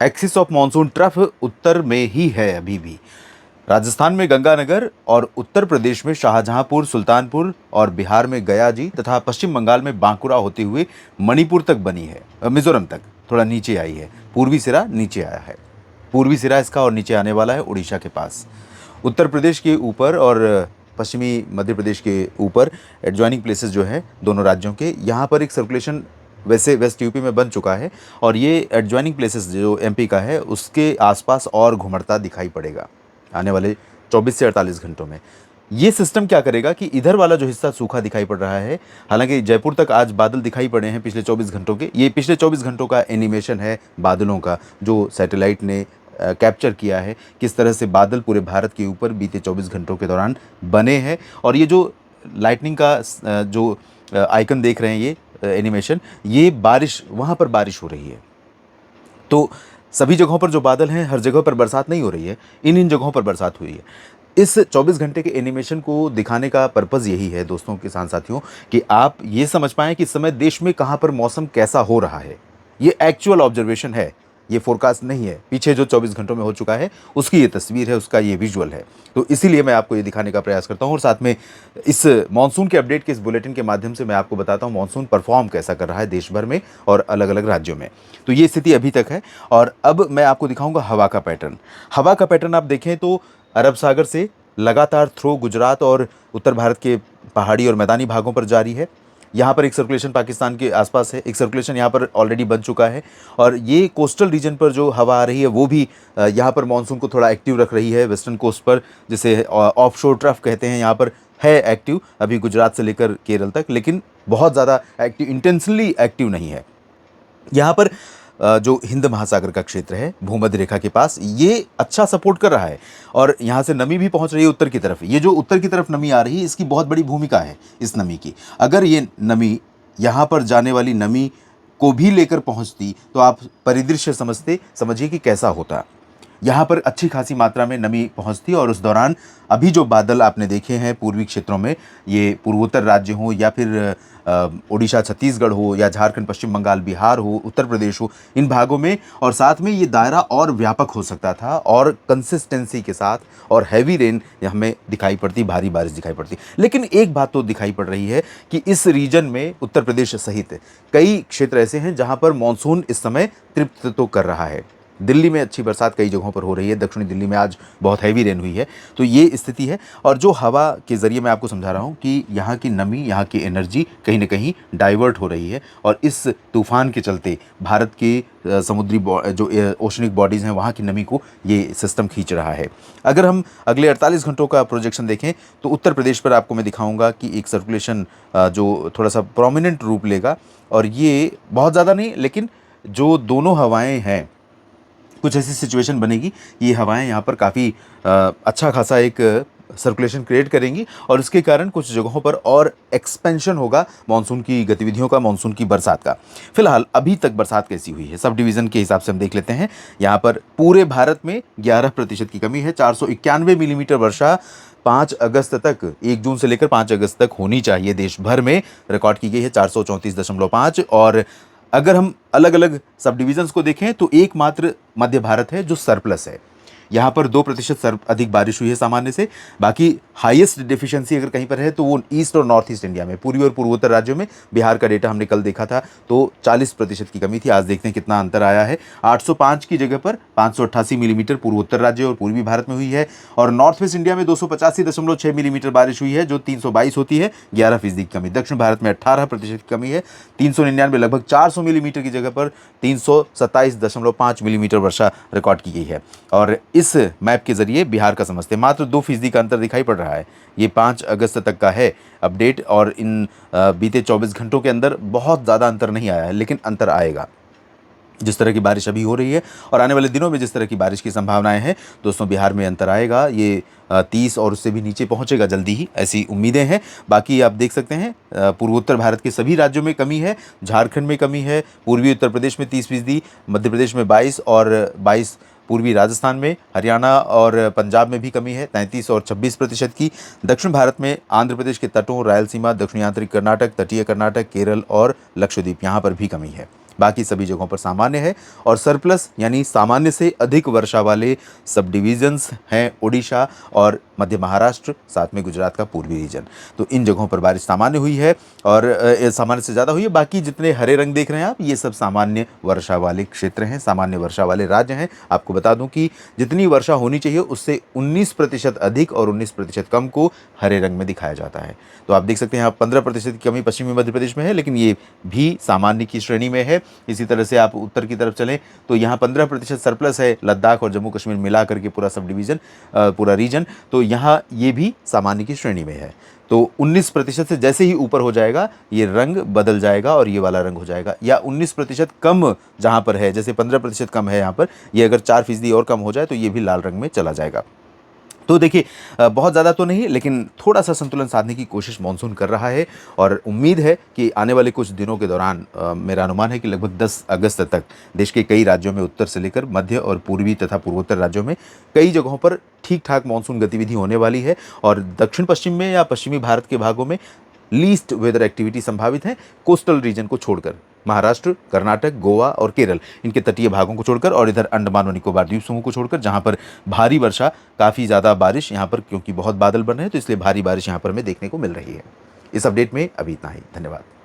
Axis of monsoon trough उत्तर में ही है अभी भी। राजस्थान में गंगानगर और उत्तर प्रदेश में शाहजहांपुर, सुल्तानपुर और बिहार में गयाजी तथा पश्चिम बंगाल में बांकुरा होते हुए मणिपुर तक बनी है, मिजोरम तक थोड़ा नीचे आई है। पूर्वी सिरा नीचे आया है, पूर्वी सिरा इसका, और नीचे आने वाला है उड़ीसा के पास। उत्तर प्रदेश के ऊपर और पश्चिमी मध्य प्रदेश के ऊपर एडजॉइनिंग प्लेसेस जो है दोनों राज्यों के, यहाँ पर एक सर्कुलेशन वैसे वेस्ट यूपी में बन चुका है और ये एडजॉइनिंग प्लेसेस जो एमपी का है उसके आसपास और घुमड़ता दिखाई पड़ेगा आने वाले 24 से 48 घंटों में। ये सिस्टम क्या करेगा कि इधर वाला जो हिस्सा सूखा दिखाई पड़ रहा है, हालांकि जयपुर तक आज बादल दिखाई पड़े हैं पिछले 24 घंटों के, ये पिछले 24 घंटों का एनिमेशन है बादलों का जो सैटेलाइट ने कैप्चर किया है, किस तरह से बादल पूरे भारत के ऊपर बीते 24 घंटों के दौरान बने हैं। और ये जो लाइटनिंग का जो आइकन देख रहे हैं, ये एनिमेशन, ये बारिश, वहाँ पर बारिश हो रही है। तो सभी जगहों पर जो बादल हैं, हर जगह पर बरसात नहीं हो रही है, इन जगहों पर बरसात हुई है। इस 24 घंटे के एनिमेशन को दिखाने का पर्पज़ यही है दोस्तों, किसान साथियों, कि आप ये समझ पाएँ कि इस समय देश में कहाँ पर मौसम कैसा हो रहा है। ये एक्चुअल ऑब्जर्वेशन है, ये फोरकास्ट नहीं है। पीछे जो 24 घंटों में हो चुका है उसकी ये तस्वीर है, उसका ये विजुअल है। तो इसीलिए मैं आपको ये दिखाने का प्रयास करता हूँ और साथ में इस मानसून के अपडेट के इस बुलेटिन के माध्यम से मैं आपको बताता हूँ मानसून परफॉर्म कैसा कर रहा है देश भर में और अलग अलग राज्यों में। तो ये स्थिति अभी तक है और अब मैं आपको दिखाऊंगा हवा का पैटर्न। हवा का पैटर्न आप देखें तो अरब सागर से लगातार थ्रो गुजरात और उत्तर भारत के पहाड़ी और मैदानी भागों पर जारी है। यहाँ पर एक सर्कुलेशन पाकिस्तान के आसपास है, एक सर्कुलेशन यहाँ पर ऑलरेडी बन चुका है और ये कोस्टल रीजन पर जो हवा आ रही है वो भी यहाँ पर मानसून को थोड़ा एक्टिव रख रही है। वेस्टर्न कोस्ट पर, जिसे ऑफशोर ट्रफ कहते हैं, यहाँ पर है एक्टिव अभी गुजरात से लेकर केरल तक, लेकिन बहुत ज़्यादा एक्टिव, इंटेंसली एक्टिव नहीं है। यहाँ पर जो हिंद महासागर का क्षेत्र है भूमध्य रेखा के पास, ये अच्छा सपोर्ट कर रहा है और यहाँ से नमी भी पहुँच रही है उत्तर की तरफ। ये जो उत्तर की तरफ नमी आ रही है इसकी बहुत बड़ी भूमिका है इस नमी की। अगर ये नमी, यहाँ पर जाने वाली नमी को भी लेकर पहुँचती तो आप परिदृश्य समझिए कि कैसा होता। यहाँ पर अच्छी खासी मात्रा में नमी पहुँचती और उस दौरान अभी जो बादल आपने देखे हैं पूर्वी क्षेत्रों में, ये पूर्वोत्तर राज्य हो या फिर उड़ीसा छत्तीसगढ़ हो या झारखंड पश्चिम बंगाल बिहार हो, उत्तर प्रदेश हो, इन भागों में, और साथ में ये दायरा और व्यापक हो सकता था और कंसिस्टेंसी के साथ और हैवी रेन हमें दिखाई पड़ती, भारी बारिश दिखाई पड़ती। लेकिन एक बात तो दिखाई पड़ रही है कि इस रीजन में उत्तर प्रदेश सहित कई क्षेत्र ऐसे हैं जहाँ पर मानसून इस समय तृप्त तो कर रहा है। दिल्ली में अच्छी बरसात कई जगहों पर हो रही है, दक्षिणी दिल्ली में आज बहुत हैवी रेन हुई है। तो ये स्थिति है और जो हवा के ज़रिए मैं आपको समझा रहा हूँ कि यहाँ की नमी, यहाँ की एनर्जी कहीं ना कहीं डाइवर्ट हो रही है और इस तूफान के चलते भारत के समुद्री जो ओशनिक बॉडीज़ हैं वहाँ की नमी को ये सिस्टम खींच रहा है। अगर हम अगले 48 घंटों का प्रोजेक्शन देखें तो उत्तर प्रदेश पर आपको मैं दिखाऊँगा कि एक सर्कुलेशन जो थोड़ा सा प्रोमिनेंट रूप लेगा और ये बहुत ज़्यादा नहीं, लेकिन जो दोनों हवाएँ हैं, कुछ ऐसी सिचुएशन बनेगी कि ये हवाएं यहाँ पर काफ़ी अच्छा खासा एक सर्कुलेशन क्रिएट करेंगी और इसके कारण कुछ जगहों पर और एक्सपेंशन होगा मानसून की गतिविधियों का, मानसून की बरसात का। फिलहाल अभी तक बरसात कैसी हुई है सब डिवीज़न के हिसाब से हम देख लेते हैं। यहाँ पर पूरे भारत में 11% की कमी है। 491 मिलीमीटर वर्षा 5 अगस्त तक, 1 जून से लेकर 5 अगस्त तक होनी चाहिए देश भर में, रिकॉर्ड की गई है 434.5। और अगर हम अलग अलग सब डिविजन्स को देखें तो एकमात्र मध्य भारत है जो सरप्लस है। यहाँ पर 2% अधिक बारिश हुई है सामान्य से। बाकी हाईएस्ट डेफिशिएंसी अगर कहीं पर है तो वो ईस्ट और नॉर्थ ईस्ट इंडिया में, पूर्वी और पूर्वोत्तर राज्यों में। बिहार का डेटा हमने कल देखा था तो 40% की कमी थी। आज देखते हैं कितना अंतर आया है। 805 की जगह पर 588 मिलीमीटर पूर्वोत्तर राज्य और पूर्वी भारत में हुई है और नॉर्थ वेस्ट इंडिया में 285.6 मिलीमीटर बारिश हुई है जो 322 होती है, 11% की कमी। दक्षिण भारत में 18% की कमी है, 399, लगभग 400 मिलीमीटर की जगह पर 327.5 मिलीमीटर वर्षा रिकॉर्ड की गई है। और इस मैप के जरिए बिहार का समझते हैं, मात्र 2% का अंतर दिखाई पड़ रहा है। ये 5 अगस्त तक का है अपडेट और इन बीते 24 घंटों के अंदर बहुत ज़्यादा अंतर नहीं आया है, लेकिन अंतर आएगा। जिस तरह की बारिश अभी हो रही है और आने वाले दिनों में जिस तरह की बारिश की संभावनाएं हैं दोस्तों, बिहार में अंतर आएगा। ये 30 और उससे भी नीचे पहुंचेगा जल्दी ही, ऐसी उम्मीदें हैं। बाकी आप देख सकते हैं पूर्वोत्तर भारत के सभी राज्यों में कमी है। झारखंड में कमी है, पूर्वी उत्तर प्रदेश में 30%, मध्य प्रदेश में 22 और 22, पूर्वी राजस्थान में, हरियाणा और पंजाब में भी कमी है 33 और 26% की। दक्षिण भारत में आंध्र प्रदेश के तटों, रायलसीमा, दक्षिणी आंतरिक कर्नाटक, तटीय कर्नाटक, केरल और लक्षद्वीप, यहाँ पर भी कमी है। बाकी सभी जगहों पर सामान्य है। और सरप्लस यानी सामान्य से अधिक वर्षा वाले सब डिवीजन्स हैं ओडिशा और मध्य महाराष्ट्र, साथ में गुजरात का पूर्वी रीजन। तो इन जगहों पर बारिश सामान्य हुई है और सामान्य से ज़्यादा हुई है। बाकी जितने हरे रंग देख रहे हैं आप, ये सब सामान्य वर्षा वाले क्षेत्र हैं, सामान्य वर्षा वाले राज्य हैं। आपको बता दूं कि जितनी वर्षा होनी चाहिए उससे 19% अधिक और 19% कम को हरे रंग में दिखाया जाता है। तो आप देख सकते हैं यहाँ 15% की कमी पश्चिमी मध्य प्रदेश में है, लेकिन ये भी सामान्य की श्रेणी में है। इसी तरह से आप उत्तर की तरफ चलें तो यहाँ 15% सरप्लस है, लद्दाख और जम्मू कश्मीर मिला करके पूरा सब डिवीज़न, पूरा रीजन, तो यहाँ ये भी सामान्य की श्रेणी में है। तो 19% से जैसे ही ऊपर हो जाएगा ये रंग बदल जाएगा और ये वाला रंग हो जाएगा। या 19% कम जहाँ पर है, जैसे 15% कम है यहाँ पर, ये अगर 4% और कम हो जाए तो ये भी लाल रंग में चला जाएगा। तो देखिए बहुत ज़्यादा तो नहीं, लेकिन थोड़ा सा संतुलन साधने की कोशिश मानसून कर रहा है और उम्मीद है कि आने वाले कुछ दिनों के दौरान मेरा अनुमान है कि लगभग 10 अगस्त तक देश के कई राज्यों में, उत्तर से लेकर मध्य और पूर्वी तथा पूर्वोत्तर राज्यों में कई जगहों पर ठीक ठाक मानसून गतिविधि होने वाली है। और दक्षिण पश्चिम में या पश्चिमी भारत के भागों में लीस्ट वेदर एक्टिविटी संभावित है, कोस्टल रीजन को छोड़कर, महाराष्ट्र, कर्नाटक, गोवा और केरल, इनके तटीय भागों को छोड़कर, और इधर अंडमान और निकोबार द्वीप समूह को छोड़कर, जहां पर भारी वर्षा, काफ़ी ज़्यादा बारिश यहाँ पर, क्योंकि बहुत बादल बन रहे हैं तो इसलिए भारी बारिश यहाँ पर हमें देखने को मिल रही है। इस अपडेट में अभी इतना ही। धन्यवाद।